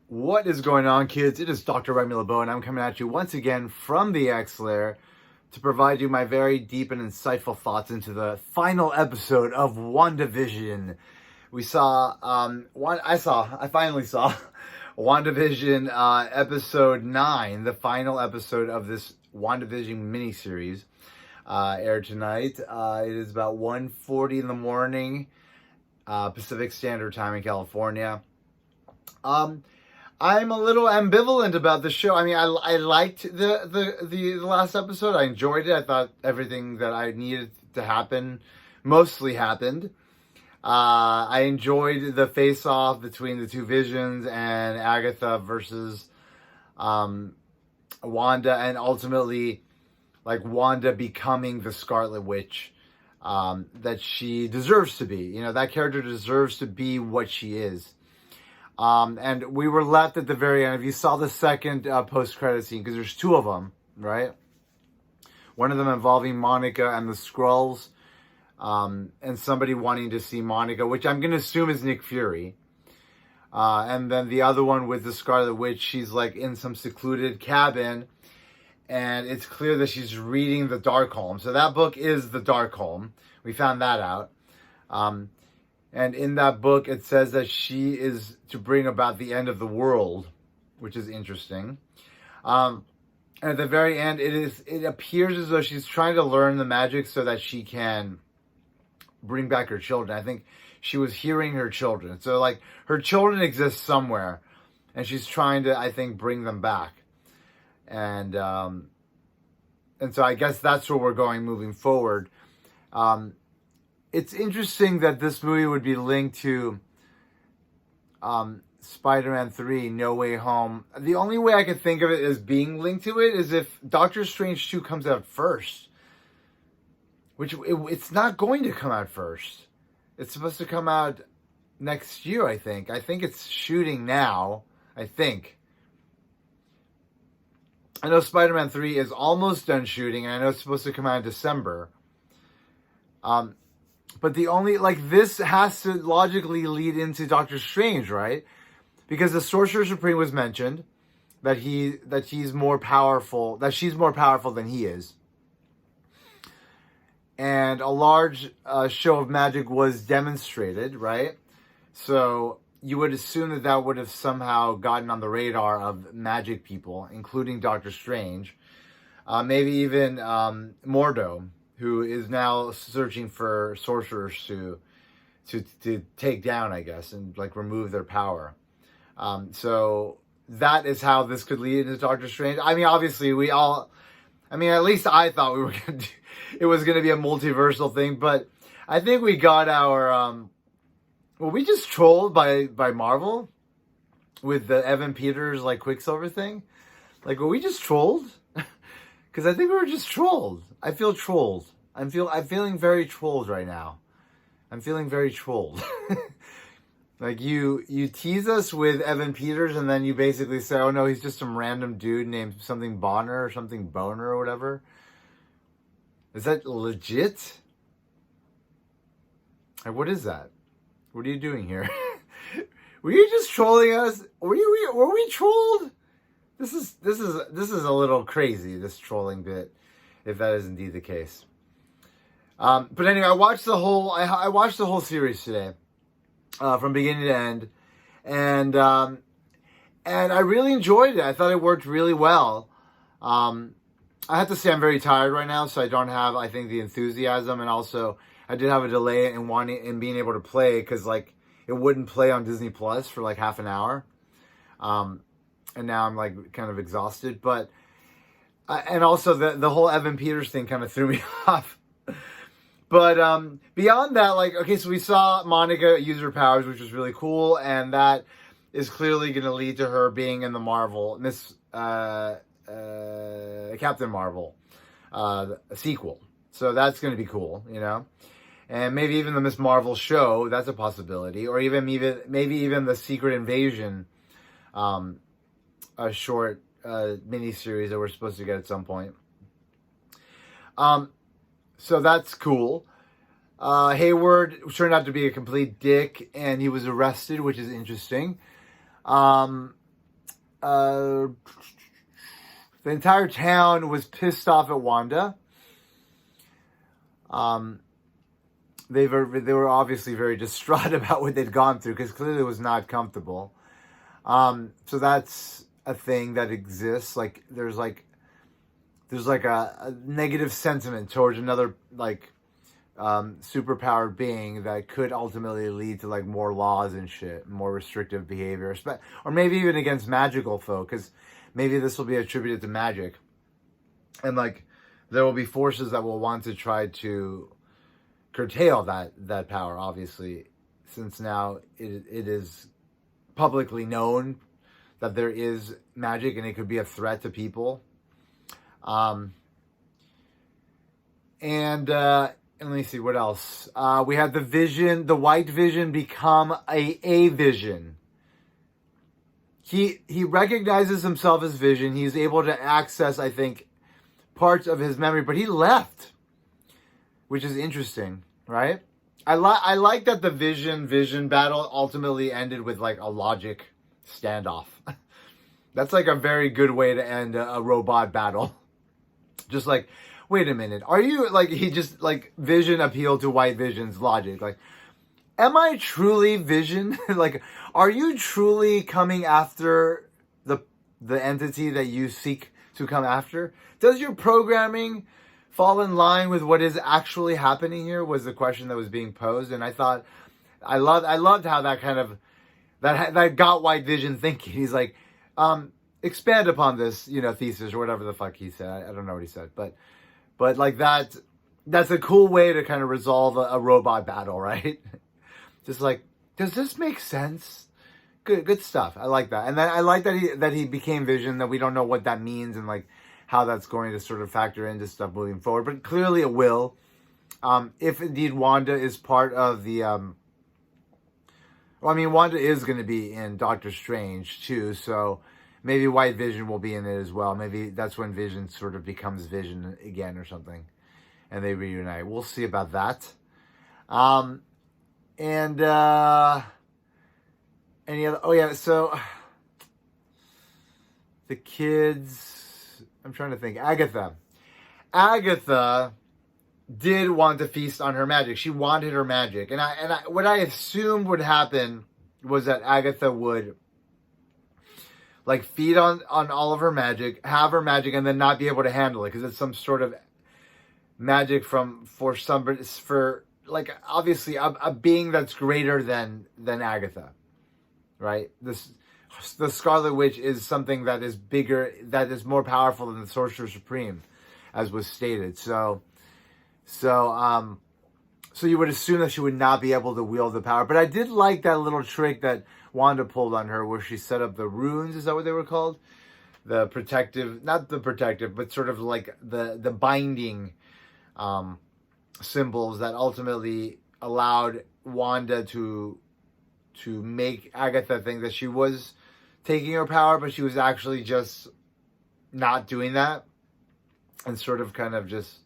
What is going on, kids? It is Dr. Remy LeBeau, and I'm coming at you once again from the X-Lair to provide you my very deep and insightful thoughts into the final episode of WandaVision. I finally saw WandaVision episode 9, the final episode of this WandaVision miniseries, aired tonight. It is about 1:40 in the morning, Pacific Standard Time in California. I'm a little ambivalent about the show. I mean, I liked the last episode. I enjoyed it. I thought everything that I needed to happen mostly happened. I enjoyed the face-off between the two Visions and Agatha versus Wanda, and ultimately, like, Wanda becoming the Scarlet Witch that she deserves to be. You know, that character deserves to be what she is. And we were left at the very end. If you saw the second post-credit scene, because there's two of them, right? One of them involving Monica and the Skrulls, and somebody wanting to see Monica, which I'm going to assume is Nick Fury. And then the other one with the Scarlet Witch, she's like in some secluded cabin, and it's clear that she's reading the Darkholme. So that book is the Darkholme. We found that out. And in that book, it says that she is to bring about the end of the world, which is interesting. And at the very end, it appears as though she's trying to learn the magic so that she can bring back her children. I think she was hearing her children. So, like, her children exist somewhere, and she's trying to, I think, bring them back. And so I guess that's where we're going moving forward. It's interesting that this movie would be linked to Spider-Man 3, No Way Home. The only way I could think of it as being linked to it is if Doctor Strange 2 comes out first. Which, it's not going to come out first. It's supposed to come out next year, I think. I think it's shooting now, I think. I know Spider-Man 3 is almost done shooting, and I know it's supposed to come out in December. But the only, like, this has to logically lead into Doctor Strange, right? Because the Sorcerer Supreme was mentioned, that she's more powerful than he is. And a large show of magic was demonstrated, right? So you would assume that would have somehow gotten on the radar of magic people, including Doctor Strange. Maybe even Mordo, who is now searching for sorcerers to take down, I guess, and, like, remove their power. So that is how this could lead into Doctor Strange. I mean, obviously, at least I thought it was going to be a multiversal thing, but I think we got our, were we just trolled by Marvel with the Evan Peters, like, Quicksilver thing? Like, were we just trolled? Because I think we were just trolled. I feel trolled. I'm feeling very trolled right now. I'm feeling very trolled. Like, you tease us with Evan Peters, and then you basically say, oh no, he's just some random dude named something Bonner or something Boner or whatever. Is that legit? Like, what is that? What are you doing here? Were you just trolling us? Were we trolled? This is a little crazy, this trolling bit, if that is indeed the case. But anyway, I watched the whole series today, from beginning to end, and I really enjoyed it. I thought it worked really well. I have to say I'm very tired right now, so I don't have, I think, the enthusiasm, and also I did have a delay in being able to play, because, like, it wouldn't play on Disney Plus for like half an hour. And now I'm, like, kind of exhausted. But, and also the whole Evan Peters thing kind of threw me off. But beyond that, like, okay, so we saw Monica use her powers, which was really cool. And that is clearly going to lead to her being in the Marvel, Captain Marvel sequel. So that's going to be cool, you know. And maybe even the Miss Marvel show, that's a possibility. Or maybe even the Secret Invasion, a short mini-series that we're supposed to get at some point. So that's cool. Hayward turned out to be a complete dick, and he was arrested, which is interesting. the entire town was pissed off at Wanda. They were obviously very distraught about what they'd gone through, because clearly it was not comfortable. So that's a thing that exists. Like there's a negative sentiment towards another superpowered being that could ultimately lead to more laws and shit, more restrictive behavior, or maybe even against magical folk, because maybe this will be attributed to magic, and there will be forces that will want to try to curtail that power, obviously, since now it is publicly known that there is magic and it could be a threat to people. And let me see what else. We had the Vision, the White Vision, become a Vision. He recognizes himself as Vision. He's able to access, I think, parts of his memory, but he left, which is interesting, right? I like that the Vision battle ultimately ended with a logic standoff. That's a very good way to end a robot battle. Just wait a minute, are you he just Vision appealed to White Vision's logic? Am I truly Vision? Are you truly coming after the entity that you seek to come after? Does your programming fall in line with what is actually happening here? Was the question that was being posed, and I thought I loved how that kind of that got White Vision thinking. He's expand upon this, thesis or whatever the fuck he said. I don't know what he said, but that's a cool way to kind of resolve a robot battle, right? Just does this make sense? Good stuff. I like that. And then I like that he became Vision, that we don't know what that means and how that's going to sort of factor into stuff moving forward. But clearly it will. If indeed Wanda is part of the Wanda is going to be in Doctor Strange too, so maybe White Vision will be in it as well. Maybe that's when Vision sort of becomes Vision again or something, and they reunite. We'll see about that. And any other? Oh yeah, so the kids. I'm trying to think. Agatha did want to feast on her magic. She wanted her magic, and I what I assumed would happen was that Agatha would feed on all of her magic, have her magic, and then not be able to handle it because it's some sort of magic for somebody, for obviously a being that's greater than Agatha, right? The Scarlet Witch is something that is bigger, that is more powerful than the Sorcerer Supreme, as was stated. So you would assume that she would not be able to wield the power. But I did like that little trick that Wanda pulled on her, where she set up the runes. Is that what they were called? The protective, not the protective, but sort of the binding symbols that ultimately allowed Wanda to make Agatha think that she was taking her power, but she was actually just not doing that, and sort of kind of just.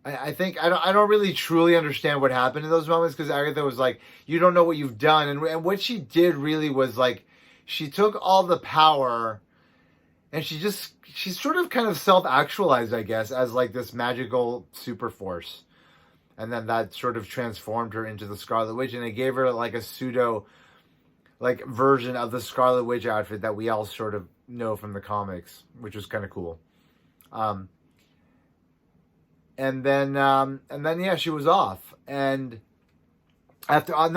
I think I don't really truly understand what happened in those moments, because Agatha was you don't know what you've done, and what she did really was she took all the power, and she sort of kind of self-actualized, I guess, as this magical super force. And then that sort of transformed her into the Scarlet Witch, and it gave her a pseudo version of the Scarlet Witch outfit that we all sort of know from the comics, which was kind of cool. And then yeah, she was off. And after but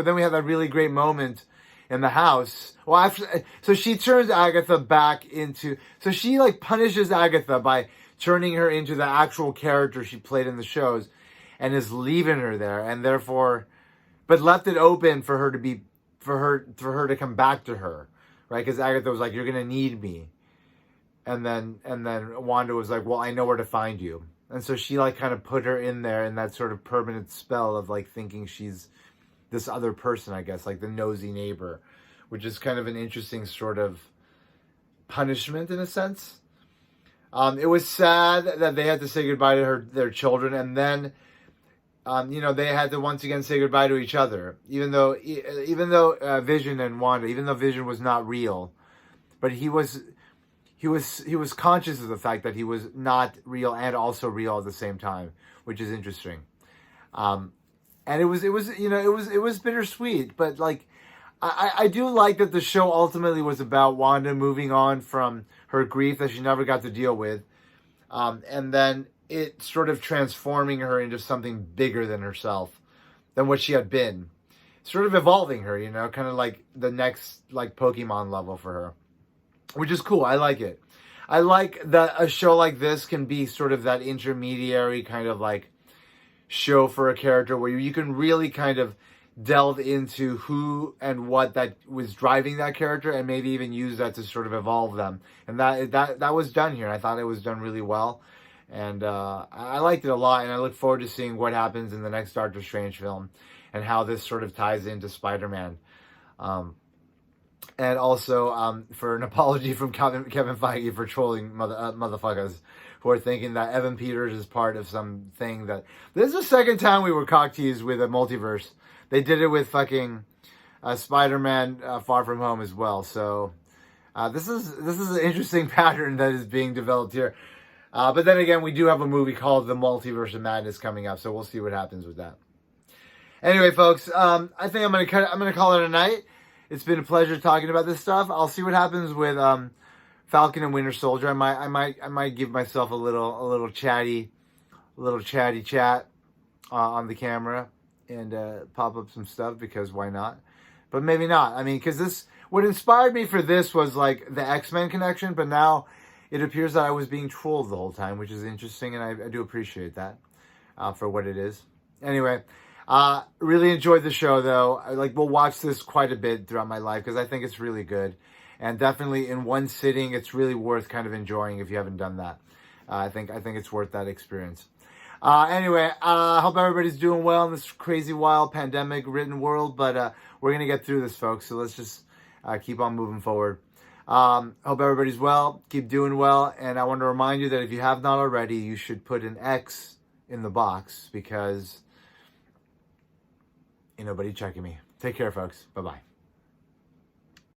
then we had that really great moment in the house. Well, so she turns Agatha back into, so she punishes Agatha by turning her into the actual character she played in the shows, and is leaving her there, and therefore, but left it open for her to be, for her to come back to her, right? Because Agatha was you're gonna need me, and then Wanda was well, I know where to find you, and so she kind of put her in there in that sort of permanent spell of thinking she's this other person, I guess, the nosy neighbor, which is kind of an interesting sort of punishment in a sense. It was sad that they had to say goodbye to their children, and then they had to once again say goodbye to each other, even though Vision and Wanda, even though Vision was not real, but he was conscious of the fact that he was not real and also real at the same time, which is interesting. And it was bittersweet, but like I do like that the show ultimately was about Wanda moving on from her grief that she never got to deal with, and then it sort of transforming her into something bigger than herself, than what she had been, sort of evolving her, kind of like the next like Pokemon level for her, which is cool. I like it. I like that a show like this can be sort of that intermediary kind of like show for a character where you can really kind of delve into who and what that was driving that character, and maybe even use that to sort of evolve them. And that was done here. I thought it was done really well, and I liked it a lot. And I look forward to seeing what happens in the next Doctor Strange film, and how this sort of ties into Spider-Man. And also for an apology from Kevin Feige for trolling motherfuckers who are thinking that Evan Peters is part of something that... This is the second time we were cock-teased with a multiverse. They did it with fucking Spider-Man Far From Home as well. So this is an interesting pattern that is being developed here. But then again, we do have a movie called The Multiverse of Madness coming up, so we'll see what happens with that. Anyway, folks, I think I'm gonna call it a night. It's been a pleasure talking about this stuff. I'll see what happens with Falcon and Winter Soldier. I might give myself a little chatty chat on the camera and pop up some stuff, because why not? But maybe not. I mean, because what inspired me for this was like the X-Men connection, but now it appears that I was being trolled the whole time, which is interesting, and I do appreciate that for what it is. Anyway. Really enjoyed the show, though. We'll watch this quite a bit throughout my life, because I think it's really good. And definitely in one sitting, it's really worth kind of enjoying if you haven't done that. I think it's worth that experience. Anyway, I hope everybody's doing well in this crazy, wild, pandemic-ridden world. But we're going to get through this, folks. So let's just keep on moving forward. Hope everybody's well. Keep doing well. And I want to remind you that if you have not already, you should put an X in the box, because... ain't nobody checking me. Take care, folks. Bye-bye.